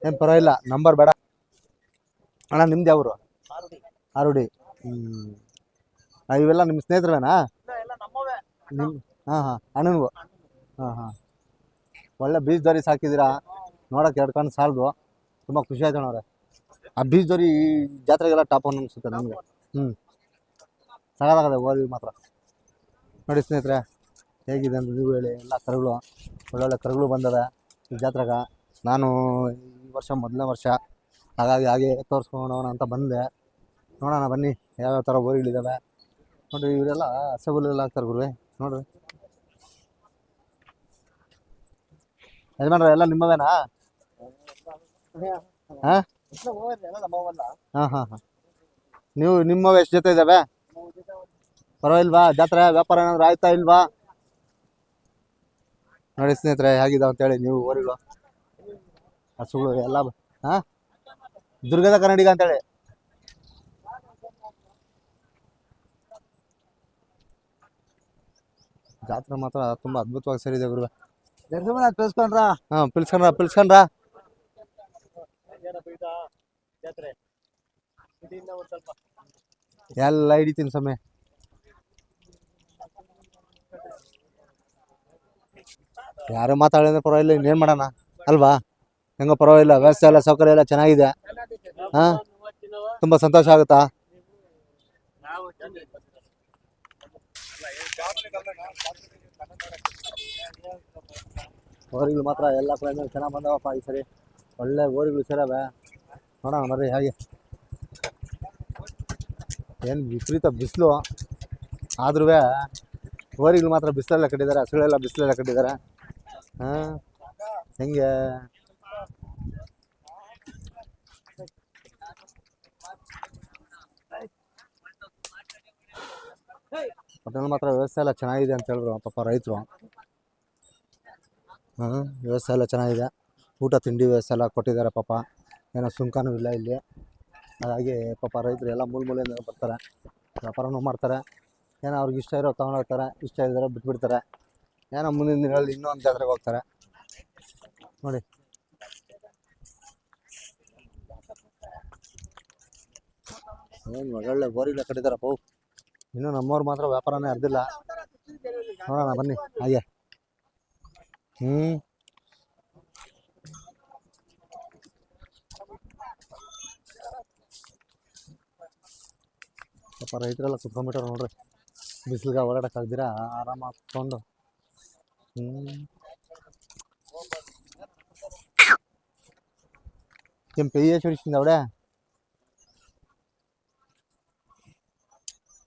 ಏನು ಪರವಾಗಿಲ್ಲ, ನಂಬರ್ ಬೇಡ ಅಣ್ಣ. ನಿಮ್ದು ಯಾವರು? ಆರುಡಿ. ಇವೆಲ್ಲ ನಿಮ್ಮ ಸ್ನೇಹಿತರೇನಾ? ನಿಮ್ಮ ಹಾಂ ಹಾಂ ಅಣ್ಣನಿಗೂ. ಹಾಂ ಹಾಂ, ಒಳ್ಳೆ ಬೀಜದವ್ರಿ ಸಾಕಿದ್ದೀರಾ. ನೋಡೋಕೆ ಎರಡು ಕಣ್ಣು ಸಾಲದು. ತುಂಬ ಖುಷಿ ಆಯ್ತು ಅಣ್ಣವ್ರೆ. ಆ ಬೀಜದವ್ರಿ ಈ ಜಾತ್ರೆಗೆಲ್ಲ ಟಾಪ್ ಅನ್ ಅನಿಸುತ್ತೆ ನಮಗೆ. ಸಾಕಾಗದೆ ಓದಿ ಮಾತ್ರ. ನೋಡಿ ಸ್ನೇಹಿತರೆ, ಹೇಗಿದೆ ಅಂತ ನೀವು ಹೇಳಿ. ಎಲ್ಲ ಕರುಗಳು, ಒಳ್ಳೊಳ್ಳೆ ಕರುಗಳು ಬಂದವೆ ಈ ಜಾತ್ರೆಗೆ. ನಾನು ಈ ವರ್ಷ ಮೊದಲನೇ ವರ್ಷ, ಹಾಗಾಗಿ ಹಾಗೆ ತೋರಿಸ್ಕೊಂಡೋಣ ಅಂತ ಬಂದೆ. ನೋಡೋಣ ಬನ್ನಿ ಯಾವ್ಯಾವ ಥರ ಓರಿಗಳಿದ್ದಾವೆ. ನೋಡಿರಿ, ಇವರೆಲ್ಲ ಹಸೆಬುಲ್ಲೆಲ್ಲ ಹಾಕ್ತಾರೆ ಗುರುವೆ. ನೋಡ್ರಿ ಯಜಮಾನ್ರ, ಎಲ್ಲ ನಿಮ್ಮವೇನಾ? ಹಾಂ ಹಾಂ ಹಾಂ ಹಾಂ. ನೀವು ನಿಮ್ಮವು ಎಷ್ಟು ಜೊತೆ ಇದ್ದಾವೆ? ಪರವಾಗಿಲ್ವಾ? ಜಾತ್ರೆ ವ್ಯಾಪಾರ ಏನಾದರೂ ಆಯ್ತಾ ಇಲ್ವಾ? ನೋಡಿ ಸ್ನೇಹಿತರೆ, ಹೇಗಿದಾವೆ ಅಂತೇಳಿ ನೀವು ಓರಿಗಳು, ಹಸುಗಳು ಎಲ್ಲ. ಹಾಂ, ದುರ್ಗದ ಕನ್ನಡಿಗ ಅಂತೇಳಿ. ಜಾತ್ರೆ ಮಾತ್ರ ತುಂಬ ಅದ್ಭುತವಾಗಿ ಸೇರಿದೆ ಗುರುವೆ. ಪಿಲ್ಸ್ಕೊಂಡ್ರ? ಹಾಂ, ಪಿಲ್ಸ್ಕೊಂಡ್ರ. ಎಲ್ಲ ಹಿಡಿತೀನಿ ಸಮಯ. ಯಾರು ಮಾತಾಡಿದ್ರೆ ಪರವಾಗಿಲ್ಲ, ಇನ್ನೇನು ಮಾಡೋಣ ಅಲ್ವಾ? ಹೆಂಗೋ ಪರವಾಗಿಲ್ಲ, ವ್ಯವಸ್ಥೆ ಎಲ್ಲ ಸೌಕರ್ಯ ಎಲ್ಲ ಚೆನ್ನಾಗಿದೆ. ಹಾಂ, ತುಂಬ ಸಂತೋಷ ಆಗುತ್ತಾ? ಓರಿಗಳು ಮಾತ್ರ ಎಲ್ಲ ಕಡೆ ಚೆನ್ನಾಗಿ ಬಂದವಪ್ಪ ಈ ಸರಿ. ಒಳ್ಳೆ ಓರಿಗಳು ಸೇರವೆ. ನೋಡೋಣ ಬರ್ರಿ ಹಾಗೆ. ಏನು ವಿಪರೀತ ಬಿಸಿಲು ಆದ್ರೂ ಓರಿಗಳು ಮಾತ್ರ ಬಿಸಿಲೆಲ್ಲ ಕಟ್ಟಿದ್ದಾರೆ, ಹಸುಗಳೆಲ್ಲ ಬಿಸಿಲೆಲ್ಲ ಕಟ್ಟಿದ್ದಾರೆ. ಹಾಂ, ಹೆಂಗೆ ಒಟ್ಟಿನಲ್ಲಿ ಮಾತ್ರ ವ್ಯವಸ್ಥೆ ಎಲ್ಲ ಚೆನ್ನಾಗಿದೆ ಅಂತ ಹೇಳಿದ್ರು ಪಾಪ ರೈತರು. ವ್ಯವಸ್ಥೆ ಎಲ್ಲ ಚೆನ್ನಾಗಿದೆ. ಊಟ ತಿಂಡಿ ವ್ಯವಸ್ಥೆ ಎಲ್ಲ ಕೊಟ್ಟಿದ್ದಾರೆ ಪಾಪ. ಏನೋ ಸುಂಕನೂ ಇಲ್ಲ ಇಲ್ಲಿ. ಹಾಗಾಗಿ ಪಾಪ ರೈತರು ಎಲ್ಲ ಮೂಲೆಯಿಂದ ಬರ್ತಾರೆ, ವ್ಯಾಪಾರನೂ ಮಾಡ್ತಾರೆ. ಏನೋ ಅವ್ರಿಗೆ ಇಷ್ಟ ಇರೋ ತೊಗೊಂಡೋಗ್ತಾರೆ, ಇಷ್ಟ ಇದ್ದರೆ ಬಿಟ್ಬಿಡ್ತಾರೆ. ಏನೋ ಮುಂದಿನ ದಿನಗಳಲ್ಲಿ ಇನ್ನೊಂದು ಜಾತ್ರೆಗೆ ಹೋಗ್ತಾರೆ. ನೋಡಿ, ಏನು ಒಳ್ಳೊಳ್ಳೆ ಬೋರಿಲ್ಲ ಕಟ್ಟಿದಾರಪ್ಪ. ಇನ್ನೂ ನಮ್ಮವ್ರು ಮಾತ್ರ ವ್ಯಾಪಾರನೇ ಅರ್ದಿಲ್ಲ. ನೋಡೋಣ ಬನ್ನಿ ಹಾಗೆ. ಸ್ವಲ್ಪ ರೈತರೆಲ್ಲ ಕುತ್ಕೊಂಡ್ಬಿಟ್ಟಾರೆ ನೋಡ್ರಿ. ಬಿಸಿಲಿಗೆ ಓಡಾಡಕ್ಕಾಗ್ದಿರಾ ಆರಾಮಾಗಿ ಕುತ್ಕೊಂಡು. ఏం పెయ్యి చేసి విడిచింది ఆవిడ?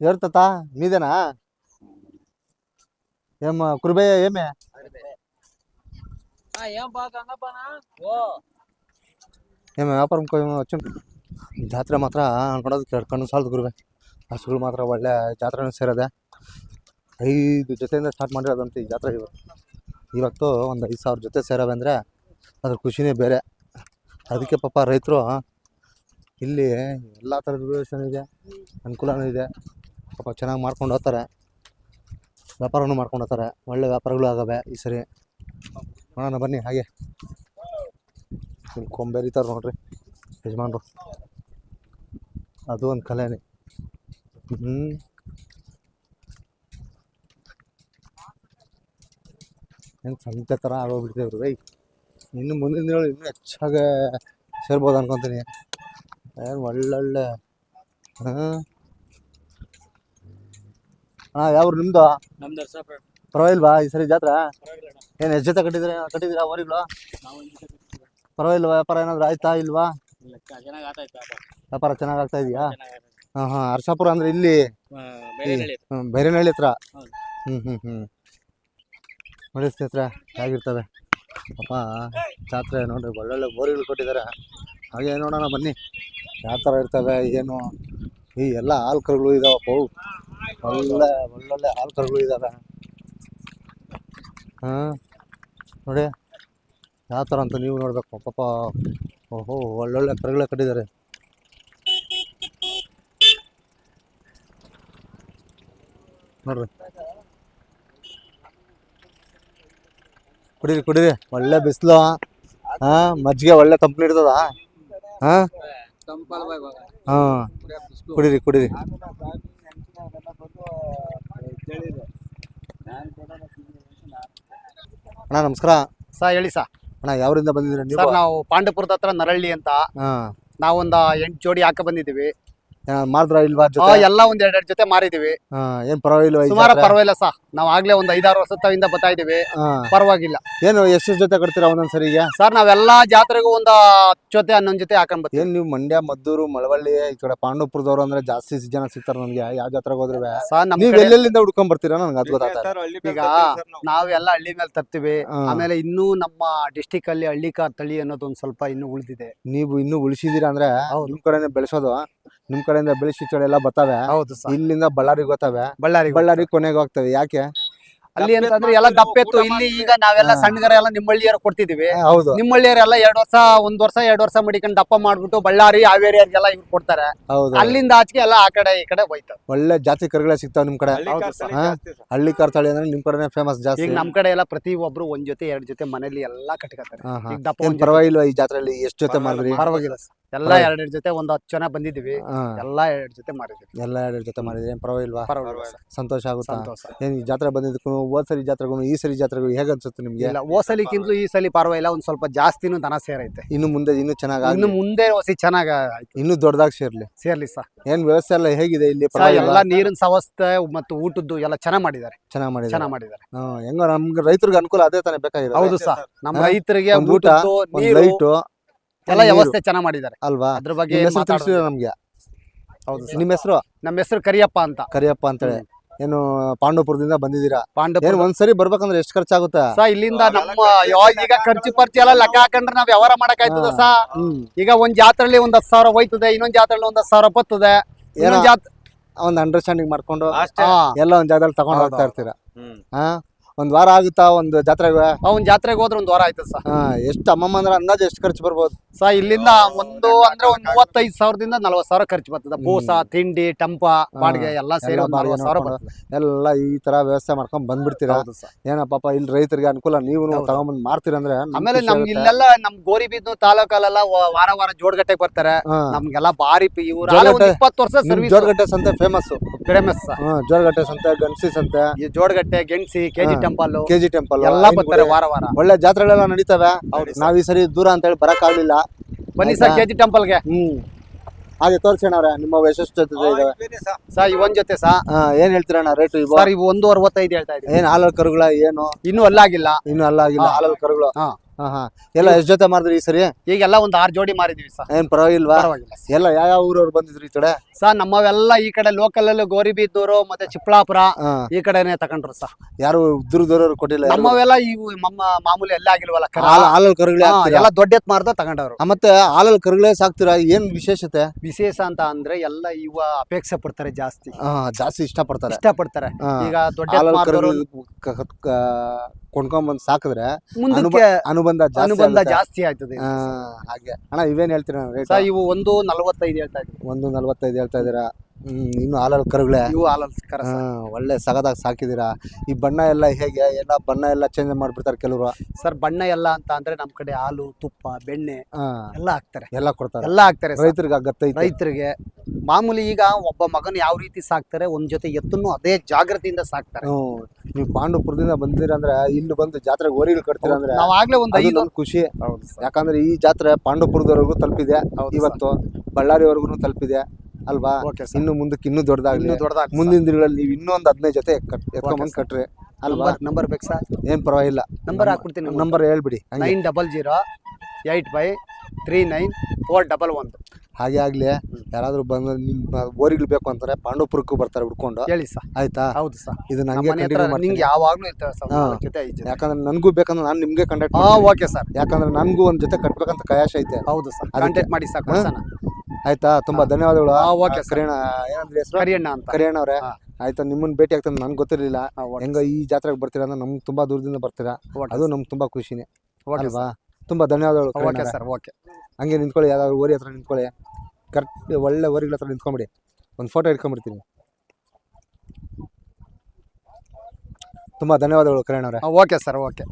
ఎవరు తాత? మీదేనా? ఏం కురుబయ్య ఏమే? ఏమే ವ್ಯಾಪಾರ వచ్చి ಜಾತ್ರೆ ಮಾತ್ರ ನೋಡೋದಕ್ಕೆ ಎರಡು ಕಣ್ಣು ಸಾಲದು ಗುರುವೆ. ಹಸುಗಳು ಮಾತ್ರ ಒಳ್ಳೆ ಜಾತ್ರೆನೂ ಸೇರಿದೆ. 5 ಜೊತೆಯಿಂದ ಸ್ಟಾರ್ಟ್ ಮಾಡಿರೋದಂತೆ ಈ ಜಾತ್ರೆ. ಇವತ್ತು ಒಂದು 5,000 ಜೊತೆ ಸೇರವೆ ಅಂದರೆ ಅದ್ರ ಖುಷಿನೇ ಬೇರೆ. ಅದಕ್ಕೆ ಪಾಪ ರೈತರು ಇಲ್ಲಿ ಎಲ್ಲ ಥರದ ವ್ಯವಸ್ಥೆ ಇದೆ, ಅನುಕೂಲನೂ ಇದೆ. ಪಾಪ ಚೆನ್ನಾಗಿ ಮಾಡ್ಕೊಂಡು ಹೋಗ್ತಾರೆ, ವ್ಯಾಪಾರನೂ ಮಾಡ್ಕೊಂಡು ಹೋಗ್ತಾರೆ. ಒಳ್ಳೆ ವ್ಯಾಪಾರಗಳು ಆಗವೆ ಈ ಸರಿ. ನೋಡೋಣ ಬನ್ನಿ ಹಾಗೆ. ಇಲ್ಲಿ ಕೊಂಬೆರಿತಾರೆ ನೋಡ್ರಿ ಯಜಮಾನ್ರು, ಅದು ಒಂದು ಕಲೆನೇ. ಏನು ಸಂತೆ ಥರ ಆಗೋಗ್ಬಿಡ್ತೇವ್ರಿ ಬೈ. ಇನ್ನು ಮುಂದಿನ ದಿನಗಳು ಇನ್ನೂ ಹೆಚ್ಚಾಗಿ ಸೇರ್ಬೋದು ಅನ್ಕೊತೀನಿ. ಏನು ಒಳ್ಳೊಳ್ಳೆ. ಯಾವ್ರು ನಿಮ್ದು? ಪರವಾಗಿಲ್ವಾ ಈ ಸರಿ ಜಾತ್ರೆ? ಏನು ಎಷ್ಟು ಜೊತೆ ಕಟ್ಟಿದ್ದೀರಾ ಓರಿಗಳು? ಪರವಾಗಿಲ್ವಾ? ವ್ಯಾಪಾರ ಏನಾದ್ರು ಆಯ್ತಾ ಇಲ್ವಾ? ವ್ಯಾಪಾರ ಚೆನ್ನಾಗಿ ಆಗ್ತಾ ಇದೆಯಾ? ಹಾಂ ಹಾಂ. ಅರಸಾಪುರ ಅಂದ್ರೆ ಇಲ್ಲಿ ಬೈರೇನಹಳ್ಳಿ ಹತ್ರ. ನೋಡಿ ಸ್ನೇಹಿತರೆ ಹೇಗಿರ್ತವೆ ಪಾಪ ಜಾತ್ರೆ. ನೋಡ್ರಿ ಒಳ್ಳೊಳ್ಳೆ ಓರಿಗಳು ಕೊಟ್ಟಿದ್ದಾರೆ. ಹಾಗೆ ನೋಡೋಣ ಬನ್ನಿ ಯಾವ ಥರ ಇರ್ತವೆ ಏನು. ಈ ಎಲ್ಲ ಹಾಲು ಕರುಗಳು ಇದಾವಪ್ಪ, ಒಳ್ಳೊಳ್ಳೆ ಹಾಲು ಕರುಗಳು ಇದ್ದಾವೆ. ನೋಡಿ ಯಾವ ಥರ ಅಂತ ನೀವು ನೋಡಬೇಕು ಪಾಪ. ಓಹೋ, ಒಳ್ಳೊಳ್ಳೆ ಕರುಗಳೇ ಕಟ್ಟಿದ್ದಾರೆ. ನೋಡ್ರಿ, ಕುಡೀರಿ ಒಳ್ಳೆ ಬಿಸಿಲು. ಹಾ ಮಜ್ಜಿಗೆ ಒಳ್ಳೆ ತಂಪು ನೀಡ್ತದ ಹಾ ಹಾ ಕುಡೀರಿ ಕುಡೀರಿ. ಅಣ್ಣ ನಮಸ್ಕಾರ. ಹೇಳಿ ಅಣ್ಣ ಯಾವರಿಂದ ಬಂದಿದ್ದೀರಾ ನೀವು? ಸರ್ ನಾವು ಪಾಂಡವಪುರದ ಹತ್ರ ನರಳ್ಳಿ ಅಂತ. ಹಾ ನಾವೊಂದು 8 ಜೋಡಿ ಹಾಕ ಬಂದಿದ್ದೀವಿ. ಮಾಡಿದ್ರ ಇಲ್ವಾ ಜೊತೆ? ಎಲ್ಲ ಒಂದ್ 2 ಜೊತೆ ಮಾರಿದೀವಿ. ಏನ್ ಪರವಾಗಿಲ್ವಾ? ಸುಮಾರು ಪರವಾಗಿಲ್ಲ ನಾವು ಆಗ್ಲೇ ಒಂದ್ 5-6 ವರ್ಷದಿಂದ ಬರ್ತಾ ಇದೀವಿ. ಪರವಾಗಿಲ್ಲ. ಏನು ಎಷ್ಟು ಜೊತೆ ಕಟ್ತೀರಾ ಒಂದೊಂದ್ಸರಿಗೆ? ಸರ್ ನಾವೆಲ್ಲಾ ಜಾತ್ರೆಗೂ ಒಂದ್ 10 ಜೊತೆ 11 ಜೊತೆ ಹಾಕೊಂಡ್ ಬರ್ತೀವಿ. ಏನ್ ನೀವು ಮಂಡ್ಯ, ಮದ್ದೂರು, ಮಳವಳ್ಳಿ ಈ ಕಡೆ ಪಾಂಡವಪುರದವ್ರು ಅಂದ್ರೆ ಜಾಸ್ತಿ ಜನ ಸಿಗ್ತಾರೆ ನನ್ಗೆ. ಯಾವ ಜಾತ್ರೆಗೆ ಹೋದ್ರೆ ನೀವ್ ಎಲ್ಲೆಲ್ಲಿಂದ ಹುಡ್ಕೊಂಡ್ ಬರ್ತೀರಾ ನನ್ಗೆ ಅದು ಗೊತ್ತಾಗ್ತದೆ. ಈಗ ನಾವೆಲ್ಲ ಹಳ್ಳಿ ಮೇಲೆ ತರ್ತೀವಿ. ಆಮೇಲೆ ಇನ್ನೂ ನಮ್ಮ ಡಿಸ್ಟಿಕ್ ಅಲ್ಲಿ ಹಳ್ಳಿಕಾರ್ ತಳಿ ಅನ್ನೋದು ಒಂದ್ ಸ್ವಲ್ಪ ಇನ್ನೂ ಉಳಿದಿದೆ. ನೀವು ಇನ್ನೂ ಉಳಿಸಿದೀರಾ ಅಂದ್ರೆ ನಿಮ್ ಕಡೆನೆ ಬೆಳೆಸೋದು. ನಿಮ್ ಕಡೆಯಿಂದ ಬೆಳೆಸಿ ಎಲ್ಲ ಬರ್ತವೆ. ಹೌದು ಸರ್. ಇಲ್ಲಿಂದ ಬಳ್ಳಾರಿಗೆ ಹೋಗ್ತವೆ. ಬಳ್ಳಾರಿ ಕೊನೆಗೆ ಹೋಗ್ತವೆ. ಯಾಕೆ ಅಲ್ಲಿ ಅಂತಂದ್ರೆ ಎಲ್ಲ ದಪ್ಪೆತ್ತು. ಇಲ್ಲಿ ಈಗ ನಾವೆಲ್ಲ ಸಣ್ಣಗರ ಎಲ್ಲ ನಿಮ್ಮಳ್ಳಿಯರ ಕೊಡ್ತಿದೀವಿ. ಹೌದು ನಿಮ್ಮಳ್ಳಿಯರೆಲ್ಲ 1 ವರ್ಷ ಮಡಿಕೊಂಡು ದಪ್ಪ ಮಾಡ್ಬಿಟ್ಟು ಬಳ್ಳಾರಿ ಹಾವೇರಿಯರಿಗೆಲ್ಲ ಇವ್ರು ಕೊಡ್ತಾರೆ. ಅಲ್ಲಿಂದ ಆಚೆಗೆ ಎಲ್ಲ ಆ ಕಡೆ ಈ ಕಡೆ ಹೋಯ್ತು. ಒಳ್ಳೆ ಜಾತಿ ಕರುಗಳೇ ಸಿಗ್ತಾವ ನಿಮ್ ಕಡೆ. ಹಳ್ಳಿ ಕಾರ್ ತಳಿ ಅಂದ್ರೆ ನಿಮ್ ಕಡೆ ಫೇಮಸ್ ಜಾಸ್ತಿ. ಈಗ ನಮ್ ಕಡೆ ಎಲ್ಲ ಪ್ರತಿ ಒಬ್ರು 1 ಜೊತೆ 2 ಜೊತೆ ಮನೇಲಿ ಎಲ್ಲಾ ಕಟ್ಕೊತಾರೆ. ಪರವಾಗಿಲ್ವಾ ಈ ಜಾತ್ರೆಯಲ್ಲಿ ಎಷ್ಟು ಜೊತೆ ಮಾಡಿದ್ರಿ? ಪರವಾಗಿಲ್ಲ ಎಲ್ಲ 2 ಜೊತೆ ಒಂದ್ 10 ಜನ ಬಂದಿದ್ದೀವಿ. ಎಲ್ಲಾ 2 ಜೊತೆ ಮಾರಿದ್ವಿ. ಎಲ್ಲ 2 ಜೊತೆ ಮಾಡಿದ್ರಿ. ಏನ್ ಪರವಾಗಿಲ್ವಾ? ಸಂತೋಷ ಆಗುತ್ತಾ? ಸಂತೋಷ. ಏನ್ ಈ ಜಾತ್ರೆ ಬಂದಿದ್ದಕ್ಕೂ ಹೋದ್ ಸರಿ ಜಾತ್ರೆಗೂ ಈ ಸರಿ ಜಾತ್ರೆಗೂ ಹೇಗ ಅನ್ಸುತ್ತೆ ನಿಮ್ಗೆ? ಓಸಲಿಕ್ಕಿಂತಲೂ ಈ ಸಲ ಪರವಾಗಿಲ್ಲ. ಒಂದ್ ಸ್ವಲ್ಪ ಜಾಸ್ತಿನೂ ದನ ಸೇರೈತೆ. ಇನ್ನು ಮುಂದೆ ಇನ್ನೂ ಚೆನ್ನಾಗಿ ಇನ್ನು ಮುಂದೆ ಹೊಸಿ ಚೆನ್ನಾಗ ಇನ್ನೂ ದೊಡ್ಡದಾಗಿ ಸೇರ್ಲಿ ಸರ್. ಏನ್ ವ್ಯವಸ್ಥೆ ಎಲ್ಲ ಹೇಗಿದೆ ಇಲ್ಲಿ? ಎಲ್ಲ ನೀರಿನ ವ್ಯವಸ್ಥೆ ಮತ್ತು ಊಟದ್ದು ಎಲ್ಲ ಚೆನ್ನಾಗಿ ಮಾಡಿದ್ದಾರೆ. ಹೆಂಗ ನಮ್ಗೆ ರೈತರಿಗೆ ಅನುಕೂಲ ಅದೇ ತಾನೇ ಬೇಕಾಗಿರೋದು. ಹೌದು ಸರ್. ನಮ್ಮ ರೈತರಿಗೆ ಊಟ, ಲೈಟು ಎಲ್ಲ ವ್ಯವಸ್ಥೆ ಚೆನ್ನಾಗಿ ಮಾಡಿದ್ದಾರೆ ಅಲ್ವಾ? ಅದ್ರ ಬಗ್ಗೆ ನಮ್ಗೆ. ಹೌದು. ನಿಮ್ಮ ಹೆಸರು? ನಮ್ಮ ಹೆಸರು ಕರಿಯಪ್ಪ ಅಂತೇಳಿ. ಏನು ಪಾಂಡವಪುರದಿಂದ ಬಂದಿದ್ದೀರಾ? ಪಾಂಡವಪುರ ಒಂದ್ಸರಿ ಬರ್ಬೇಕಂದ್ರೆ ಎಷ್ಟು ಖರ್ಚಾಗುತ್ತೆ? ಇಲ್ಲಿಂದ ನಮ್ಮ ಈಗ ಖರ್ಚು ಎಲ್ಲ ಲೆಕ್ಕ ಹಾಕೊಂಡ್ರೆ ನಾವ್ ವ್ಯವಹಾರ ಮಾಡಕ್ ಆಯ್ತದ ಈಗ ಒಂದ್ ಜಾತ್ರೆಲಿ ಒಂದ್ 10,000 ಹೋಯ್ತದೆ. ಇನ್ನೊಂದ್ ಜಾತ್ರೆಲಿ ಒಂದ್ 10,000 ಬರ್ತದೆ. ಒಂದ್ ಅಂಡರ್ಸ್ಟ್ಯಾಂಡಿಂಗ್ ಮಾಡ್ಕೊಂಡು ಎಲ್ಲ ಒಂದ್ ಜಾಗದಲ್ಲಿ ತಗೊಂಡ್ ಹೋಗ್ತಾ ಇರ್ತೀರಾ. ಒಂದ್ ವಾರ ಆಗುತ್ತಾ ಒಂದು ಜಾತ್ರೆಗೆ? ಒಂದ್ ಜಾತ್ರೆಗೆ ಹೋದ್ರೆ 1 ವಾರ ಆಯ್ತದ ಸರ್. ಎಷ್ಟು ಅಮ್ಮಮ್ಮ ಅಂದ್ರೆ ಅಂದಾಜು ಎಷ್ಟು ಖರ್ಚು ಬರ್ಬೋದು ಇಲ್ಲಿಂದ ಒಂದು 35,000ದಿಂದ 40,000 ಖರ್ಚು ಬರ್ತದೆ. ಬೂಸ, ತಿಂಡಿ, ಟಂಪ, ಬಾಡಿಗೆ ಎಲ್ಲ ಸೇರಿ 40,000 ಬರ್ತದೆ. ಎಲ್ಲ ಈ ತರ ವ್ಯವಸ್ಥೆ ಮಾಡ್ಕೊಂಡ್ ಬಂದ್ಬಿಡ್ತೀರಾ? ಏನಪ್ಪ ಇಲ್ಲಿ ರೈತರಿಗೆ ಅನುಕೂಲ, ನೀವು ತಗೊಂಡ್ಬಂದ್ ಮಾಡ್ತೀರಂದ್ರೆ. ಆಮೇಲೆ ನಮ್ಗೆ ಇಲ್ಲೆಲ್ಲ ನಮ್ ಗೋರಿಬೀದ್ನು ತಾಲೂಕಲ್ಲೆಲ್ಲ ವಾರ ಜೋಡಗಟ್ಟೆಗೆ ಬರ್ತಾರೆ. ನಮ್ಗೆಲ್ಲ ಬಾರಿ ಇವ್ರು 20 ವರ್ಷ ಸರ್ವಿಸ್. ಜೋಡಗಟ್ಟೆ ಸಂತೆ ಫೇಮಸ್. ಜೋಡಗಟ್ಟೆ ಸಂತೆ, ಗಣಸಿ ಸಂತೆ, ಜೋಡಗಟ್ಟೆ, ಗೆಣಸಿ, ಕೆಜಿ ಟೆಂಪಲ್ ಎಲ್ಲ ಬರ್ತಾರೆ ವಾರ. ಒಳ್ಳೆ ಜಾತ್ರೆಗಳೆಲ್ಲ ನಡೀತವೆ. ನಾವ್ ಈ ಸರಿ ದೂರ ಅಂತ ಹೇಳಿ ಬರಕ್ ಆಗ್ಲಿಲ್ಲ. ಬನ್ನಿ ಸರ್ ಕೆಜಿ ಟೆಂಪಲ್ಗೆ. ಹಾಗೆ ತೋರ್ಸೋಣ ನಿಮ್ಮ ಎಷ್ಟು ಜೊತೆ ಇದಾವೆ? ಒಂದ್ ಜೊತೆ ಏನ್ ಹೇಳ್ತೀರಣ್ಣ ರೇಟ್? ಇವು 1.65 ಹೇಳ್ತಾ ಇದ್ದೀವಿ. ಏನ್ ಹಾಲಲ್ ಕರುಗಳ? ಏನು ಇನ್ನೂ ಅಲ್ಲಾಗಿಲ್ಲ ಹಾಲಲ್ ಕರುಗಳು. ಎಲ್ಲ ಎಷ್ಟ್ ಜೊತೆ ಮಾಡಿದ್ರಿ ಈ ಸರಿ? ಈಗೆಲ್ಲ ಒಂದ್ 6 ಜೋಡಿ ಮಾರಿದೀವಿ ಸರ್. ಏನ್ ಪರವಾಗಿಲ್ವಾ? ಎಲ್ಲ ಯಾವ ಊರವ್ರು ಬಂದಿದ್ರು ಈ ಕಡೆ? ನಮ್ಮವೆಲ್ಲ ಈ ಕಡೆ ಲೋಕಲ್ ಅಲ್ಲಿ ಗೋರಿಬೀದ್ದೂರು ಮತ್ತೆ ಚಿಕ್ಕಬಳ್ಳಾಪುರ ಈ ಕಡೆನೆ ತಗೊಂಡ್ರು ಸರ್. ಯಾರು ದೂರದವ್ರು ಕೊಟ್ಟಿಲ್ಲ? ನಮ್ಮವೆಲ್ಲ ಇವು ಮಾಮೂಲಿ ಎಲ್ಲ ಆಗಿಲ್ವಲ್ಲ ಹಾಲಲ್ ಕರುಗಳೇ ಎಲ್ಲ ದೊಡ್ಡ ಎತ್ ಮಾರ್ದ ತಗೊಂಡವ್ರು. ಮತ್ತೆ ಹಾಲಲ್ ಕರುಗಳೇ ಸಾಕ್ತೀರಾ? ಏನ್ ವಿಶೇಷತೆ? ವಿಶೇಷ ಅಂತ ಅಂದ್ರೆ ಎಲ್ಲ ಇವ ಅಪೇಕ್ಷೆ ಪಡ್ತಾರೆ, ಜಾಸ್ತಿ ಇಷ್ಟಪಡ್ತಾರೆ. ಈಗ ದೊಡ್ಡ ಕೊಂಡ್ಕೊಂಡ್ಬಂದ್ ಸಾಕಿದ್ರೆ ಅನುಬಂಧ ಜಾಸ್ತಿ ಆಯ್ತದೆ. ಹಾಗೆ ಅಣ್ಣ ಇವೇನ್ ಹೇಳ್ತೀರಾ? ಇವು 1.45 ಹೇಳ್ತಾ ಇದ್ದೀವಿ. 1.45 ಹೇಳ್ತಾ ಇದೀರಾ? ಇನ್ನು ಹಾಲಲ್ ಕರುಗಳೇ. ಇವು ಹಾಲಲ್ ಕರ. ಒಳ್ಳೆ ಸಗದಾಗ ಸಾಕಿದೀರಾ. ಈ ಬಣ್ಣ ಎಲ್ಲ ಹೇಗೆ? ಬಣ್ಣ ಎಲ್ಲ ಚೇಂಜ್ ಮಾಡ್ಬಿಡ್ತಾರೆ ಕೆಲವರು. ಸರ್ ಬಣ್ಣ ಎಲ್ಲ ಅಂತ ಅಂದ್ರೆ ನಮ್ ಕಡೆ ಹಾಲು, ತುಪ್ಪ, ಬೆಣ್ಣೆ ಎಲ್ಲ ಹಾಕ್ತಾರೆ. ಎಲ್ಲ ಹಾಕ್ತಾರೆ. ರೈತರಿಗೆ ಆಗತ್ತೆ. ರೈತರಿಗೆ ಮಾಮೂಲಿ ಈಗ ಒಬ್ಬ ಮಗನ್ ಯಾವ ರೀತಿ ಸಾಕ್ತಾರೆ, ಒಂದ್ ಜೊತೆ ಎತ್ತನ್ನು ಅದೇ ಜಾಗೃತಿಯಿಂದ ಸಾಕ್ತಾರೆ. ನೀವು ಪಾಂಡವಪುರದಿಂದ ಬಂದಿರಂದ್ರೆ ಇಲ್ಲಿ ಬಂದು ಜಾತ್ರೆಗೆ ಓರಿಗಳು ಕಟ್ತೀರ ಅಂದ್ರೆ ನಾವ್ ಆಗ್ಲೇ ಒಂದ್ 5 ಖುಷಿ. ಯಾಕಂದ್ರೆ ಈ ಜಾತ್ರೆ ಪಾಂಡವಪುರದವರೆಗೂ ತಲುಪಿದೆ. ಇವತ್ತು ಬಳ್ಳಾರಿವರೆಗೂ ತಲುಪಿದೆ ಅಲ್ವಾ? ಇನ್ನು ಮುಂದಕ್ಕೆ ಇನ್ನೂ ದೊಡ್ಡದಾಗ್ಲಿ. ಮುಂದಿನ ದಿನಗಳಲ್ಲಿ ನೀವು ಇನ್ನೊಂದು 15 ಜೊತೆ ಎತ್ಕೊಂಡ್ಬಂದ್ ಕಟ್ರಿ ಅಲ್ವಾ? ನಂಬರ್ ಬೇಕು ಸರ್? ಏನ್ ಪರವಾಗಿಲ್ಲ. ನಂಬರ್ ಹಾಕ್ಬಿಡ್ತೀನಿ. ನಂಬರ್ ಹೇಳ್ಬಿಡಿ. 9008539411. ಹಾಗೆ ಆಗ್ಲಿ. ಯಾರಾದ್ರೂ ಬಂದು ನಿಮ್ಮ ಓರಿಗಳು ಬೇಕು ಅಂತಾರೆ ಪಾಂಡವಪುರಕ್ಕೂ ಬರ್ತಾರೆ ಹುಡ್ಕೊಂಡು. ಹೇಳಿ ಸರ್. ಆಯ್ತಾ? ಹೌದು ಸರ್. ಇದು ನಂಗೆ ಯಾವಾಗ್ಲೂ ಇರ್ತವೆ ಸರ್. ಯಾಕಂದ್ರೆ ನನ್ಗೂ ಬೇಕಂದ್ರೆ ನಾನು ನಿಮ್ಗೆ ಕಾಂಟ್ಯಾಕ್ಟ್. Okay sir. ಯಾಕಂದ್ರೆ ನನ್ಗೂ ಒಂದ್ ಜೊತೆ ಕಟ್ಬೇಕಂತ ಕಯಾಶ ಐತೆ. ಹೌದು ಸರ್. ಕಾಂಟ್ಯಾಕ್ಟ್ ಮಾಡಿ ಸಾಕು. ಆಯ್ತಾ? ತುಂಬಾ ಧನ್ಯವಾದಗಳು. Okay sir. ಏನಂದ್ರೆ ಹೆಸರು? ಕರಿಯಣ್ಣ ಅಂತ. ಕರಿಯಣ್ಣ ಅವ್ರೆ. ಆಯ್ತಾ? ನಿಮ್ಮನ್ನ ಭೇಟಿ ಆಗ್ತದೆ ನನ್ಗೆ ಗೊತ್ತಿರಲಿಲ್ಲ. ಹೆಂಗ ಈ ಜಾತ್ರೆಗೆ ಬರ್ತೀರಾ ಅಂದ್ರೆ ನಮ್ಗೆ ತುಂಬಾ ದೂರದಿಂದ ಬರ್ತೀರಾ. ಅದು ನಮ್ಗೆ ತುಂಬಾ ಖುಷಿನೇ ಅಲ್ವಾ? ತುಂಬಾ ಧನ್ಯವಾದಗಳು. Okay sir. ಓಕೆ. ಹಂಗೆ ನಿಂತ್ಕೊಳ್ಳಿ. ಯಾವ್ದಾದ್ರು ಓರಿ ಹತ್ರ ನಿಂತ್ಕೊಳ್ಳಿ. ಕರೆಕ್ಟ್ ಒಳ್ಳೆ ಓರಿಗಳ ಹತ್ರ ನಿಂತ್ಕೊಂಬಿಡಿ. ಒಂದು ಫೋಟೋ ಇಟ್ಕೊಂಡ್ಬಿಡ್ತೀನಿ. ತುಂಬಾ ಧನ್ಯವಾದಗಳು ಕರಿಯಣ್ಣ ಅವರೇ. Okay sir. ಓಕೆ.